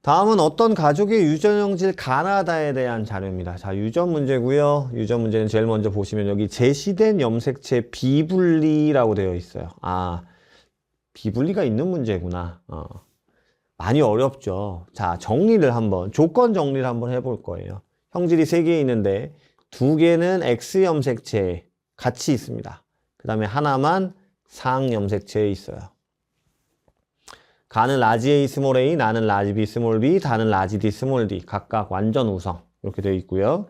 다음은 어떤 가족의 유전형질 가나다에 대한 자료입니다. 자, 유전 문제고요. 유전 문제는 제일 먼저 보시면 여기 제시된 염색체 비분리라고 되어 있어요. 아, 비분리가 있는 문제구나. 많이 어렵죠. 자, 조건 정리를 한번 해볼 거예요. 형질이 3개 있는데 2개는 X 염색체에 같이 있습니다. 그 다음에 하나만 상 염색체에 있어요. 가는 라지 A 스몰 a, 나는 라지 B 스몰 b, 다는 라지 D 스몰 d. 각각 완전 우성. 이렇게 되어 있고요.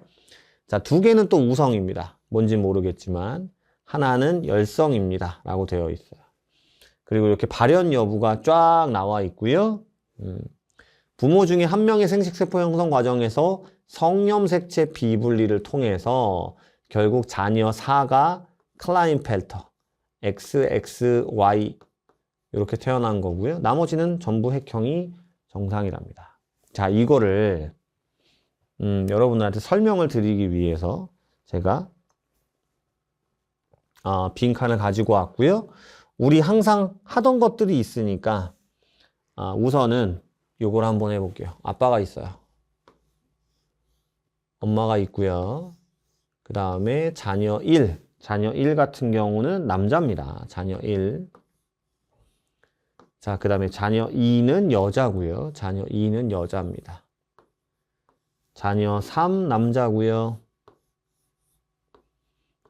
자, 2개는 또 우성입니다. 뭔지 모르겠지만 하나는 열성입니다. 라고 되어 있어요. 그리고 이렇게 발현 여부가 쫙 나와 있고요. 부모 중에 한 명의 생식세포 형성 과정에서 성염색체 비분리를 통해서 결국 자녀 4가 클라인펠터, XXY 이렇게 태어난 거고요. 나머지는 전부 핵형이 정상이랍니다. 자, 이거를 여러분들한테 설명을 드리기 위해서 제가 빈칸을 가지고 왔고요. 우리 항상 하던 것들이 있으니까 우선은 요걸 한번 해볼게요. 아빠가 있어요. 엄마가 있고요. 그 다음에 자녀 1. 자녀 1 같은 경우는 남자입니다. 자녀 1. 자, 그 다음에 자녀 2는 여자고요. 자녀 2는 여자입니다. 자녀 3 남자고요.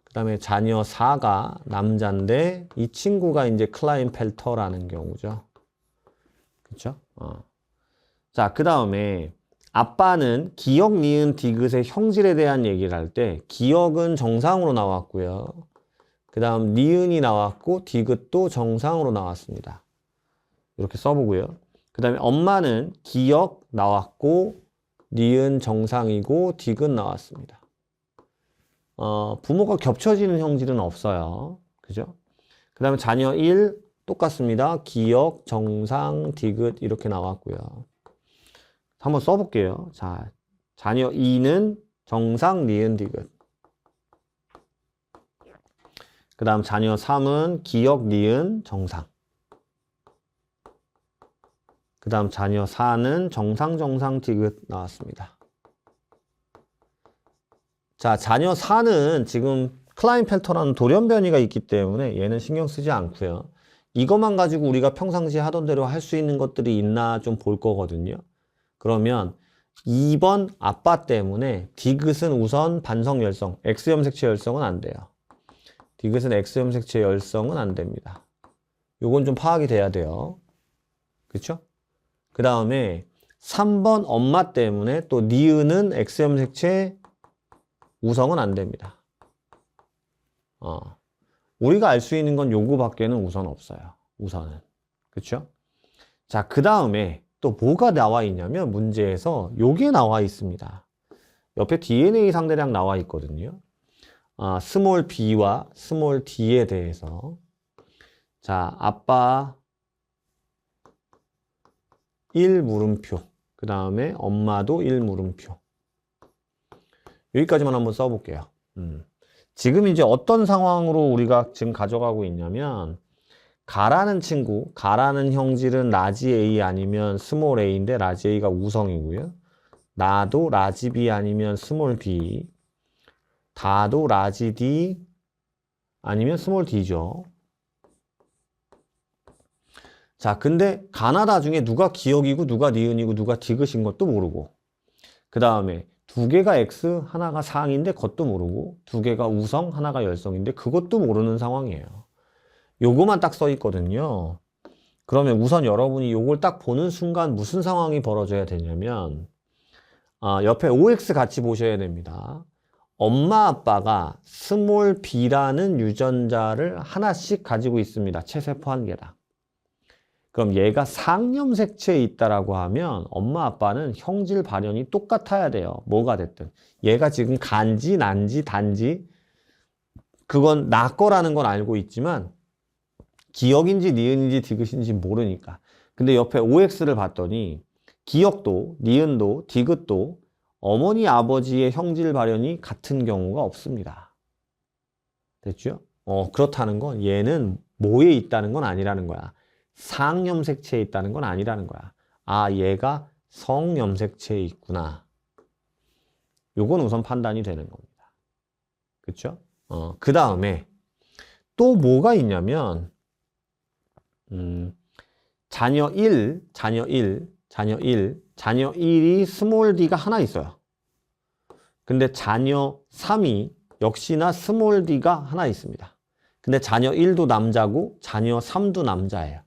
그 다음에 자녀 4가 남자인데 이 친구가 이제 클라인펠터라는 경우죠. 그렇죠? 자, 그 다음에 아빠는 기역, 니은, 디귿의 형질에 대한 얘기를 할 때 기역은 정상으로 나왔고요. 그 다음 니은이 나왔고 디귿도 정상으로 나왔습니다. 이렇게 써보고요. 그 다음에 엄마는 기역 나왔고 니은 정상이고 디귿 나왔습니다. 부모가 겹쳐지는 형질은 없어요. 그죠? 그 다음에 자녀 1 똑같습니다. 기역, 정상, 디귿 이렇게 나왔고요. 한번 써볼게요. 자, 자녀 2는 정상, 니은, 디귿. 그 다음 자녀 3은 기역, 니은, 정상. 그 다음 자녀 4는 정상, 정상, 디귿 나왔습니다. 자, 자녀 4는 지금 클라인펠터라는 돌연변이가 있기 때문에 얘는 신경 쓰지 않고요. 이것만 가지고 우리가 평상시에 하던 대로 할 수 있는 것들이 있나 좀 볼 거거든요. 그러면 2번 아빠 때문에 디귿은 우선 반성 열성, X염색체 열성은 안 돼요. 디귿은 X염색체 열성은 안 됩니다. 요건 좀 파악이 돼야 돼요. 그렇죠? 그 다음에 3번 엄마 때문에 또 니은은 X염색체 우성은 안 됩니다. 우리가 알 수 있는 건 요거밖에는 우선 없어요. 우선은. 그렇죠? 자, 그 다음에 또 뭐가 나와 있냐면 문제에서 요게 나와 있습니다. 옆에 DNA 상대량 나와 있거든요. 스몰 b와 스몰 d에 대해서. 자, 아빠 1 물음표. 그 다음에 엄마도 1 물음표. 여기까지만 한번 써볼게요. 지금 이제 어떤 상황으로 우리가 지금 가져가고 있냐면 가라는 친구, 가라는 형질은 라지 A 아니면 스몰 a인데 라지 A가 우성이고요. 나도 라지 B 아니면 스몰 b. 다도 라지 D 아니면 스몰 d죠. 자, 근데 가나다 중에 누가 기역이고 누가 니은이고 누가 디귿인 것도 모르고 그 다음에 2개가 X, 하나가 상인데 그것도 모르고 2개가 우성, 하나가 열성인데 그것도 모르는 상황이에요. 요거만 딱 써 있거든요. 그러면 우선 여러분이 요걸 딱 보는 순간 무슨 상황이 벌어져야 되냐면 옆에 OX 같이 보셔야 됩니다. 엄마 아빠가 스몰 b라는 유전자를 하나씩 가지고 있습니다. 체세포 1개당. 그럼 얘가 상염색체에 있다라고 하면 엄마 아빠는 형질 발현이 똑같아야 돼요. 뭐가 됐든. 얘가 지금 간지, 난지, 단지 그건 나 거라는 건 알고 있지만 기역인지 니은인지 디귿인지 모르니까. 근데 옆에 OX를 봤더니 기역도, 니은도, 디귿도 어머니, 아버지의 형질 발현이 같은 경우가 없습니다. 됐죠? 그렇다는 건 얘는 뭐에 있다는 건 아니라는 거야. 상염색체에 있다는 건 아니라는 거야. 얘가 성염색체에 있구나. 요건 우선 판단이 되는 겁니다. 그쵸? 그 다음에 또 뭐가 있냐면, 자녀 1이 스몰 d가 하나 있어요. 근데 자녀 3이 역시나 스몰 d가 하나 있습니다. 근데 자녀 1도 남자고 자녀 3도 남자예요.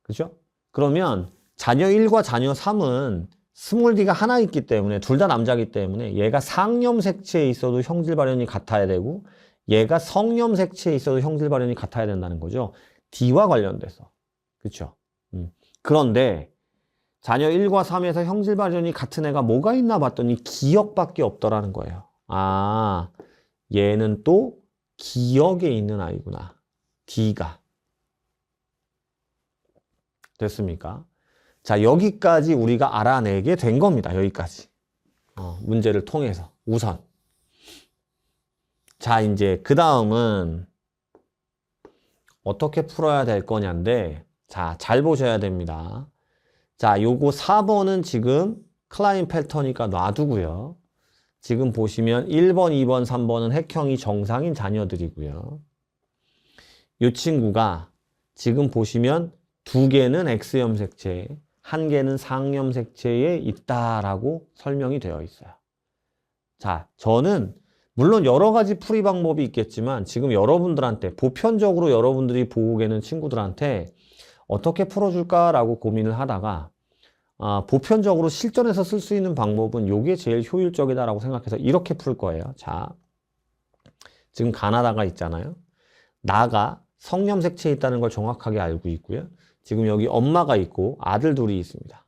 그죠? 그러면 자녀 1과 자녀 3은 스몰 d가 하나 있기 때문에 둘 다 남자이기 때문에 얘가 상염색체에 있어도 형질 발현이 같아야 되고 얘가 성염색체에 있어도 형질 발현이 같아야 된다는 거죠. D와 관련돼서. 그렇죠? 그런데 자녀 1과 3에서 형질 발현이 같은 애가 뭐가 있나 봤더니 기역밖에 없더라는 거예요. 아, 얘는 또 기역에 있는 아이구나. D가. 됐습니까? 자, 여기까지 우리가 알아내게 된 겁니다. 여기까지. 문제를 통해서. 우선. 자, 이제 그 다음은 어떻게 풀어야 될 거냐인데, 자, 잘 보셔야 됩니다. 자, 요거 4번은 지금 클라인펠터니까 놔두고요. 지금 보시면 1번, 2번, 3번은 핵형이 정상인 자녀들이고요. 요 친구가 지금 보시면 2개는 X염색체, 1개는 상염색체에 있다라고 설명이 되어 있어요. 자, 저는 물론 여러 가지 풀이 방법이 있겠지만 지금 여러분들한테 보편적으로 여러분들이 보고 계는 친구들한테 어떻게 풀어줄까라고 고민을 하다가 보편적으로 실전에서 쓸 수 있는 방법은 이게 제일 효율적이다라고 생각해서 이렇게 풀 거예요. 자, 지금 가나다가 있잖아요. 나가 성염색체에 있다는 걸 정확하게 알고 있고요. 지금 여기 엄마가 있고 아들 둘이 있습니다.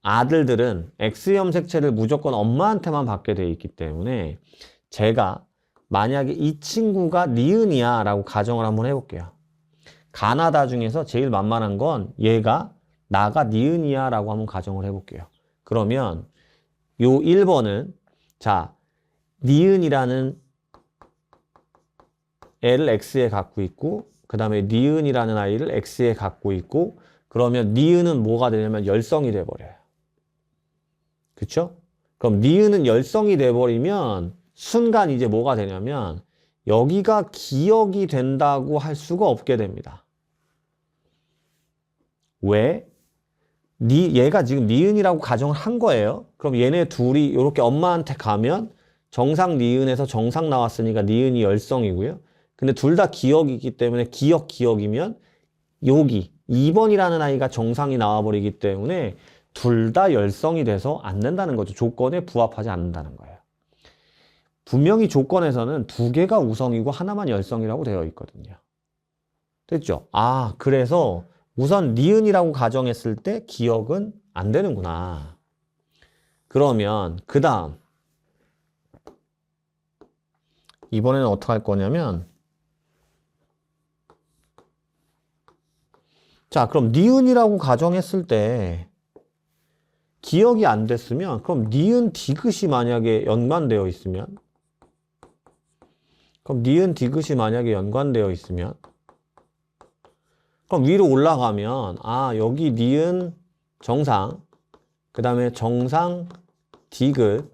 아들들은 X염색체를 무조건 엄마한테만 받게 돼 있기 때문에 제가 만약에 이 친구가 니은이야 라고 가정을 한번 해볼게요. 가나다 중에서 제일 만만한 건 얘가 나가 니은이야 라고 한번 가정을 해볼게요. 그러면 요 1번은 자, 니은이라는 애를 X에 갖고 있고 그 다음에 니은이라는 아이를 X에 갖고 있고 그러면 니은은 뭐가 되냐면 열성이 돼버려요. 그쵸? 그럼 니은은 열성이 돼버리면 순간 이제 뭐가 되냐면 여기가 기역이 된다고 할 수가 없게 됩니다. 왜? 얘가 지금 니은이라고 가정을 한 거예요. 그럼 얘네 둘이 이렇게 엄마한테 가면 정상 니은에서 정상 나왔으니까 니은이 열성이고요. 근데 둘 다 기역이기 때문에 기역이면 여기 2번이라는 아이가 정상이 나와버리기 때문에 둘 다 열성이 돼서 안 된다는 거죠. 조건에 부합하지 않는다는 거예요. 분명히 조건에서는 2개가 우성이고 하나만 열성이라고 되어 있거든요. 됐죠? 아, 그래서 우선 니은이라고 가정했을 때 기역은 안 되는구나. 그러면 그 다음 이번에는 어떻게 할 거냐면 자, 그럼 니은이라고 가정했을 때 기역이 안 됐으면 그럼 니은 디귿이 만약에 연관되어 있으면 그럼 니은 디귿이 만약에 연관되어 있으면 그럼 위로 올라가면 여기 니은 정상 그 다음에 정상 디귿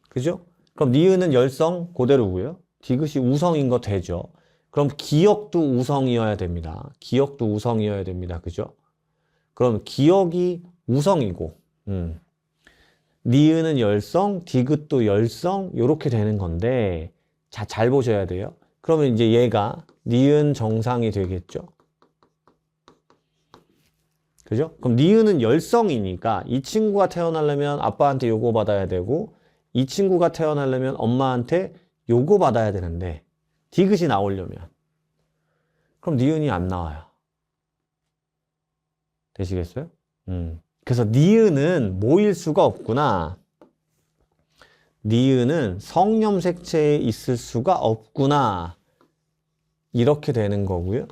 그죠? 그럼 니은은 열성 그대로고요. 디귿이 우성인 거 되죠. 그럼 기역도 우성이어야 됩니다. 기역도 우성이어야 됩니다. 그죠? 그럼 기역이 우성이고 니은은 열성, 디귿도 열성 이렇게 되는 건데 자, 잘 보셔야 돼요. 그러면 이제 얘가 니은 정상이 되겠죠. 그죠? 그럼 니은은 열성이니까 이 친구가 태어나려면 아빠한테 요거 받아야 되고 이 친구가 태어나려면 엄마한테 요거 받아야 되는데 디귿이 나오려면 그럼 니은이 안 나와요. 되시겠어요? 그래서 니은은 뭐일 수가 없구나. 니은은 성염색체에 있을 수가 없구나. 이렇게 되는 거고요.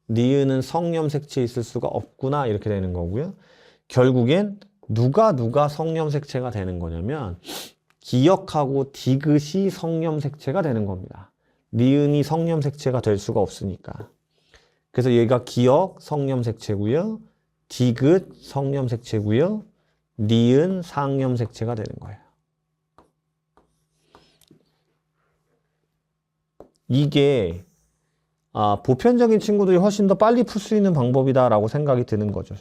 니은은 성염색체에 있을 수가 없구나. 이렇게 되는 거고요. 결국엔 누가 성염색체가 되는 거냐면 기역하고 디귿이 성염색체가 되는 겁니다. 니은이 성염색체가 될 수가 없으니까. 그래서 얘가 기역 성염색체고요. 디귿 성염색체고요. 니은 상염색체가 되는 거예요. 이게 보편적인 친구들이 훨씬 더 빨리 풀 수 있는 방법이다라고 생각이 드는 거죠.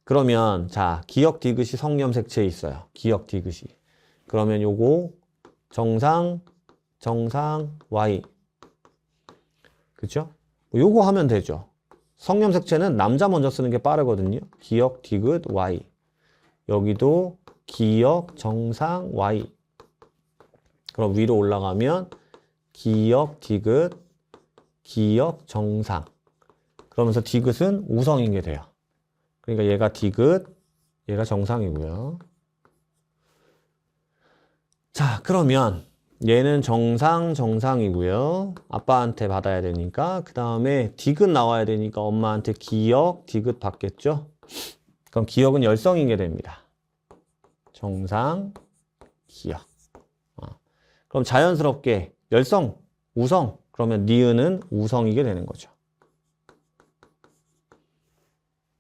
그러면 자, 기역 디귿이 성염색체에 있어요. 기역 디귿이. 그러면 요거 정상 Y. 그쵸? 요거 하면 되죠. 성염색체는 남자 먼저 쓰는 게 빠르거든요. 기역 디귿 Y. 여기도 기역 정상 Y. 그럼 위로 올라가면 기역 디귿 기역 정상. 그러면서 디귿은 우성인 게 돼요. 그러니까 얘가 디귿, 얘가 정상이고요. 자, 그러면 얘는 정상이고요. 아빠한테 받아야 되니까. 그 다음에 디귿 나와야 되니까 엄마한테 기역, 디귿 받겠죠? 그럼 기역은 열성인 게 됩니다. 정상, 기역. 그럼 자연스럽게 열성, 우성. 그러면 니은은 우성이게 되는 거죠.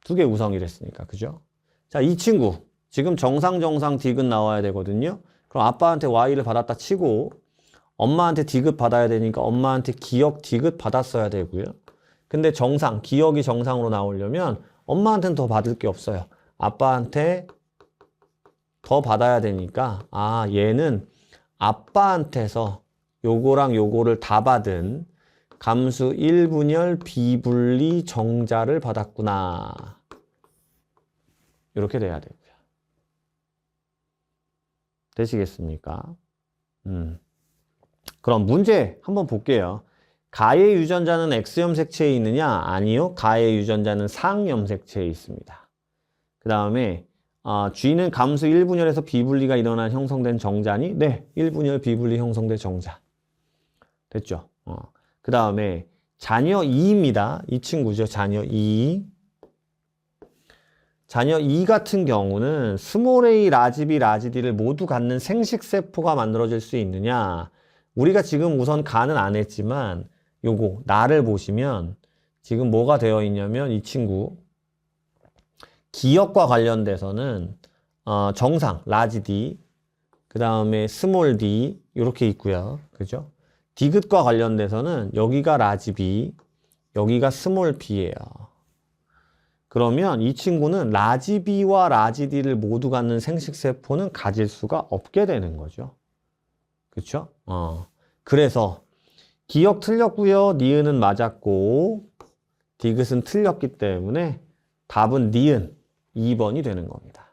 두 개 우성이랬으니까. 그죠? 자, 이 친구. 지금 정상, 디귿 나와야 되거든요. 그럼 아빠한테 Y를 받았다 치고 엄마한테 디귿 받아야 되니까 엄마한테 기역, 디귿 받았어야 되고요. 근데 정상, 기역이 정상으로 나오려면 엄마한테는 더 받을 게 없어요. 아빠한테 더 받아야 되니까 얘는 아빠한테서 요거랑 요거를 다 받은 감수 1분열 비분리 정자를 받았구나. 이렇게 돼야 되고요. 되시겠습니까? 그럼 문제 한번 볼게요. 가의 유전자는 X염색체에 있느냐? 아니요. 가의 유전자는 상염색체에 있습니다. 그 다음에 G는 감수 1분열에서 비분리가 일어난 형성된 정자니? 네. 1분열 비분리 형성된 정자. 됐죠? 그 다음에 자녀 2입니다. 이 친구죠. 자녀 2. 자녀 2 같은 경우는 스몰 a, 라지 b, 라지 d를 모두 갖는 생식세포가 만들어질 수 있느냐? 우리가 지금 우선 가는 안 했지만 요거 나를 보시면 지금 뭐가 되어 있냐면 이 친구 기역과 관련돼서는 정상, 라지 d, 그 다음에 스몰 d 이렇게 있고요. 그죠? 디귿과 관련돼서는 여기가 라지 b, 여기가 스몰 b예요. 그러면 이 친구는 라지 b와 라지 d를 모두 갖는 생식세포는 가질 수가 없게 되는 거죠. 그쵸? 그래서 기역 틀렸고요. 니은은 맞았고 디귿은 틀렸기 때문에 답은 니은 2번이 되는 겁니다.